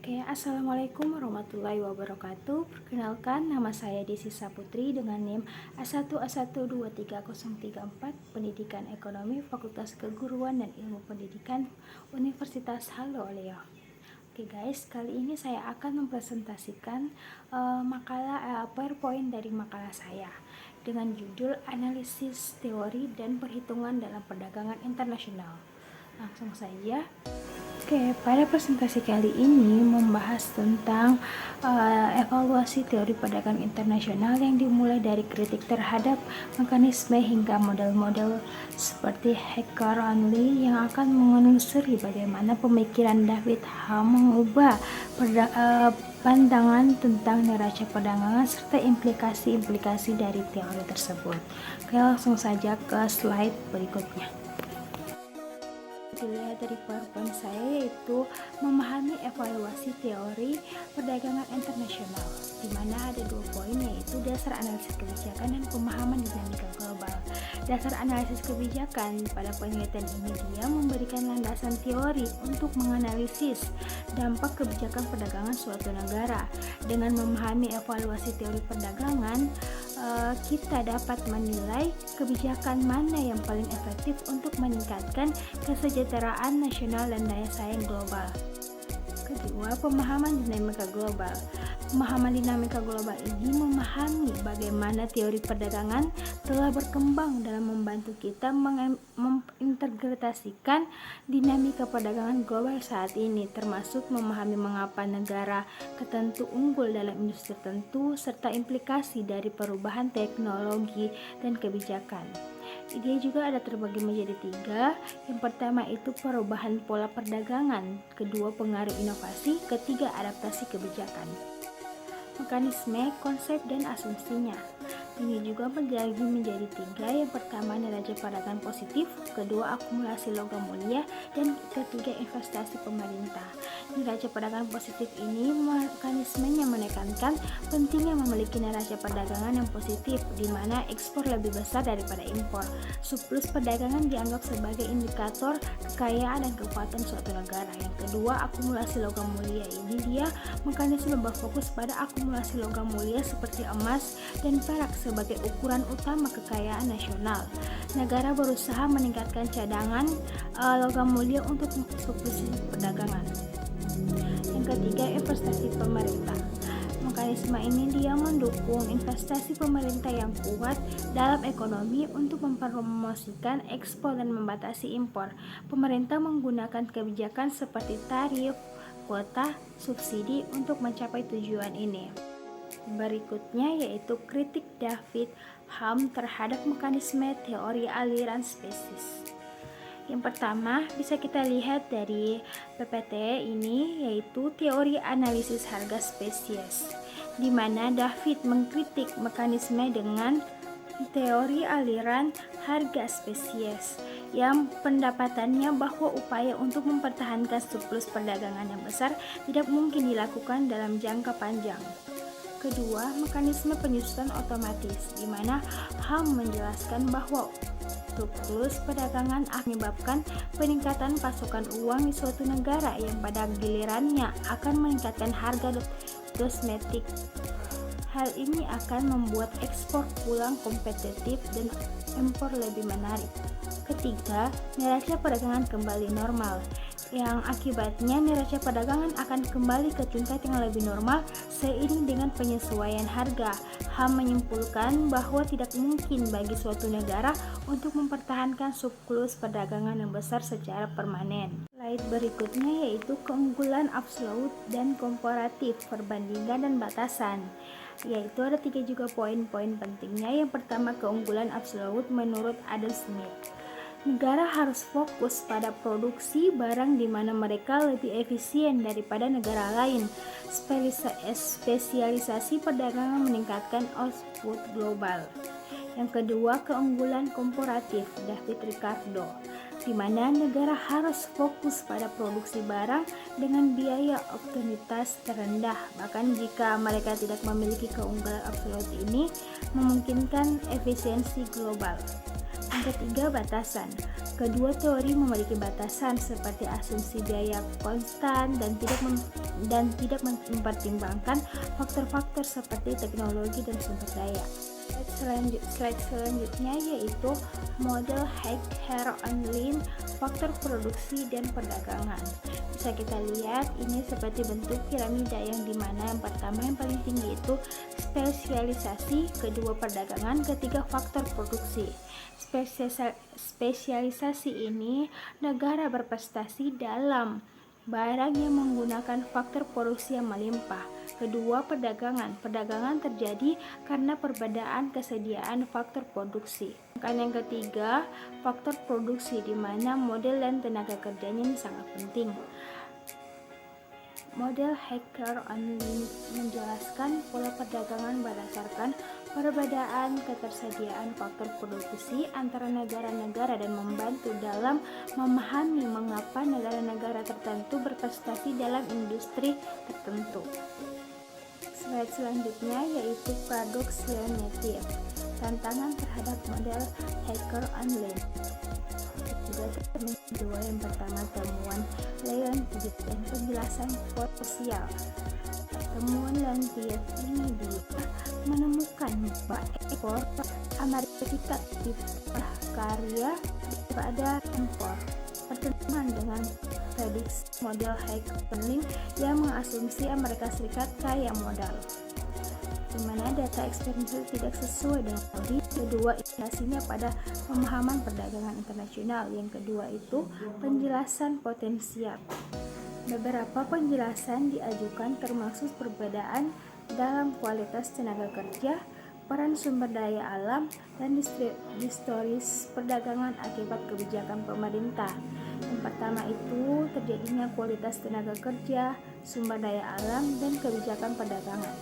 Oke, Assalamualaikum warahmatullahi wabarakatuh. Perkenalkan, nama saya Desi Saputri dengan NIM A1A1230334, Pendidikan Ekonomi, Fakultas Keguruan dan Ilmu Pendidikan, Universitas Haloleo. Oke guys, kali ini saya akan mempresentasikan PowerPoint dari makalah saya dengan judul Analisis Teori dan Perhitungan dalam Perdagangan Internasional. Langsung saja. Oke, pada presentasi kali ini membahas tentang evaluasi teori perdagangan internasional yang dimulai dari kritik terhadap mekanisme hingga model-model seperti Hacker-Only yang akan menelusuri bagaimana pemikiran David Hume mengubah pandangan tentang neraca perdagangan serta implikasi-implikasi dari teori tersebut. Oke, langsung saja ke slide berikutnya. Dilihat dari PowerPoint saya, yaitu memahami evaluasi teori perdagangan internasional, di mana ada 2 poin, yaitu dasar analisis kebijakan dan pemahaman dinamika global. Dasar analisis kebijakan pada penelitian ini dia memberikan landasan teori untuk menganalisis dampak kebijakan perdagangan suatu negara. Dengan memahami evaluasi teori perdagangan, kita dapat menilai kebijakan mana yang paling efektif untuk meningkatkan kesejahteraan nasional dan daya saing global. Kedua, pemahaman dinamika global. Pemahaman dinamika global ini memahami bagaimana teori perdagangan telah berkembang dalam membantu kita mengintegrasikan dinamika perdagangan global saat ini, termasuk memahami mengapa negara tertentu unggul dalam industri tertentu serta implikasi dari perubahan teknologi dan kebijakan. Dia juga ada terbagi menjadi 3. Yang pertama itu perubahan pola perdagangan, kedua pengaruh inovasi, ketiga adaptasi kebijakan. Mekanisme, konsep, dan asumsinya. Ini juga terbagi menjadi 3. Yang pertama neraca perdagangan positif, kedua akumulasi logam mulia, dan ketiga investasi pemerintah. Neraca perdagangan positif ini mekanismenya menekankan pentingnya memiliki neraca perdagangan yang positif, di mana ekspor lebih besar daripada impor. Surplus perdagangan dianggap sebagai indikator kekayaan dan kekuatan suatu negara. Yang kedua, akumulasi logam mulia ini dia mekanisme berfokus pada akumulasi logam mulia seperti emas dan perak sebagai ukuran utama kekayaan nasional. Negara berusaha meningkatkan cadangan logam mulia untuk subsidi perdagangan. Yang ketiga, investasi pemerintah. Mekanisme ini dia mendukung investasi pemerintah yang kuat dalam ekonomi untuk mempromosikan ekspor dan membatasi impor. Pemerintah menggunakan kebijakan seperti tarif, kuota, subsidi untuk mencapai tujuan ini. Berikutnya yaitu kritik David Hume terhadap mekanisme teori aliran spesies. Yang pertama bisa kita lihat dari PPT ini, yaitu teori analisis harga spesies, di mana David mengkritik mekanisme dengan teori aliran harga spesies yang pendapatannya bahwa upaya untuk mempertahankan surplus perdagangan yang besar tidak mungkin dilakukan dalam jangka panjang. Kedua, mekanisme penyusutan otomatis, di mana Hume menjelaskan bahwa surplus perdagangan akan menyebabkan peningkatan pasokan uang di suatu negara yang pada gilirannya akan meningkatkan harga kosmetik. Hal ini akan membuat ekspor pulang kompetitif dan impor lebih menarik. Ketiga, neraca perdagangan kembali normal, yang akibatnya neraca perdagangan akan kembali ke tingkat yang lebih normal seiring dengan penyesuaian harga. Hume menyimpulkan bahwa tidak mungkin bagi suatu negara untuk mempertahankan surplus perdagangan yang besar secara permanen. Slide berikutnya yaitu keunggulan absolut dan komparatif, perbandingan dan batasan. Yaitu ada 3 juga poin-poin pentingnya. Yang pertama, keunggulan absolut menurut Adam Smith. Negara harus fokus pada produksi barang di mana mereka lebih efisien daripada negara lain. Spesialisasi perdagangan meningkatkan output global. Yang kedua, keunggulan komparatif, David Ricardo, di mana negara harus fokus pada produksi barang dengan biaya oportunitas terendah, bahkan jika mereka tidak memiliki keunggulan absolut ini memungkinkan efisiensi global. Yang ketiga, batasan. Kedua teori memiliki batasan seperti asumsi biaya konstan dan tidak mempertimbangkan faktor-faktor seperti teknologi dan sumber daya. Slide selanjutnya yaitu model Hacker Online, faktor produksi dan perdagangan. Bisa kita lihat ini seperti bentuk piramida yang dimana yang pertama yang paling tinggi itu spesialisasi, kedua perdagangan, ketiga faktor produksi. Spesialisasi ini negara berprestasi dalam barang yang menggunakan faktor produksi yang melimpah. Kedua, perdagangan. Perdagangan terjadi karena perbedaan kesediaan faktor produksi. Dan yang ketiga, faktor produksi di mana model dan tenaga kerjanya ini sangat penting. Model Hacker Online menjelaskan pola perdagangan berdasarkan perbedaan ketersediaan faktor produksi antara negara-negara dan membantu dalam memahami mengapa negara-negara tertentu berprestasi dalam industri tertentu. Slide selanjutnya yaitu paradoks Leon Native, tantangan terhadap model Hacker Online. Kedua, yang pertama temuan Leon Native dan penjelasan potensial. Temuan Leon Native ini dia menemukan bahwa ekspor Amerika Serikat karya pada impor, bertentangan dengan prediksi model Hacker Online yang mengasumsi Amerika Serikat kaya modal, di mana data eksperimen tidak sesuai dengan teori. Kedua, indikasinya pada pemahaman perdagangan internasional. Yang kedua itu penjelasan potensial. Beberapa penjelasan diajukan termasuk perbedaan dalam kualitas tenaga kerja, peran sumber daya alam, dan historis perdagangan akibat kebijakan pemerintah. Yang pertama itu terjadinya kualitas tenaga kerja, sumber daya alam, dan kebijakan perdagangan.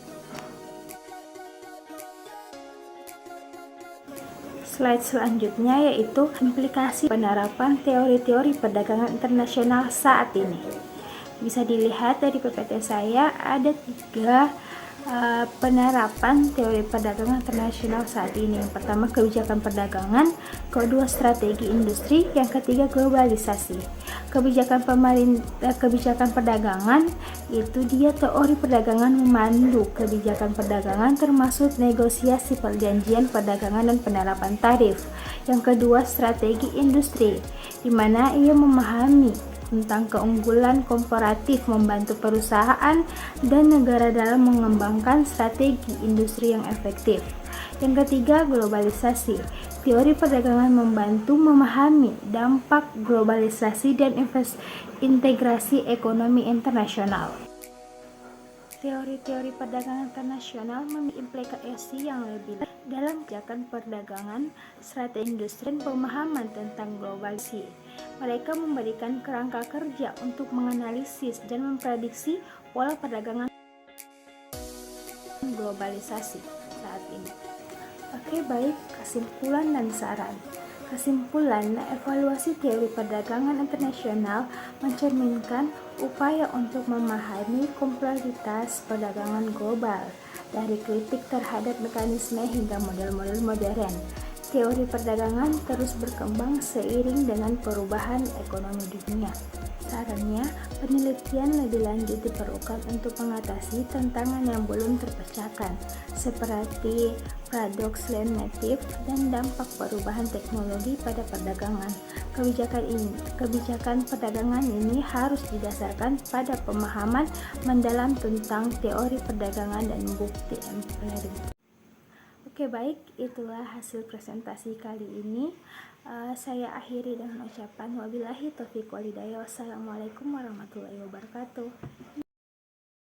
Slide selanjutnya yaitu implikasi penerapan teori-teori perdagangan internasional saat ini. Bisa dilihat dari PPT saya ada 3 penerapan teori perdagangan internasional saat ini. Yang pertama kebijakan perdagangan, kedua strategi industri, yang ketiga globalisasi. Kebijakan perdagangan itu dia teori perdagangan memandu kebijakan perdagangan termasuk negosiasi perjanjian perdagangan dan penerapan tarif. Yang kedua strategi industri, di mana ia memahami tentang keunggulan komparatif membantu perusahaan dan negara dalam mengembangkan strategi industri yang efektif. Yang ketiga, globalisasi. Teori perdagangan membantu memahami dampak globalisasi dan integrasi ekonomi internasional. Teori-teori perdagangan internasional memiliki implikasi yang lebih dalam kebijakan perdagangan, strategi industri, dan pemahaman tentang globalisasi. Mereka memberikan kerangka kerja untuk menganalisis dan memprediksi pola perdagangan globalisasi saat ini. Oke, baik, kesimpulan dan saran. Kesimpulan, evaluasi teori perdagangan internasional mencerminkan upaya untuk memahami kompleksitas perdagangan global, dari kritik terhadap mekanisme hingga model-model modern. Teori perdagangan terus berkembang seiring dengan perubahan ekonomi dunia. Sarannya, penelitian lebih lanjut diperlukan untuk mengatasi tantangan yang belum terpecahkan, seperti paradoks Leon Native dan dampak perubahan teknologi pada perdagangan. Kebijakan perdagangan ini harus didasarkan pada pemahaman mendalam tentang teori perdagangan dan bukti empirik. Oke, baik, itulah hasil presentasi kali ini. Saya akhiri dengan ucapan wabillahi taufiq walhidayah. Wassalamualaikum warahmatullahi wabarakatuh.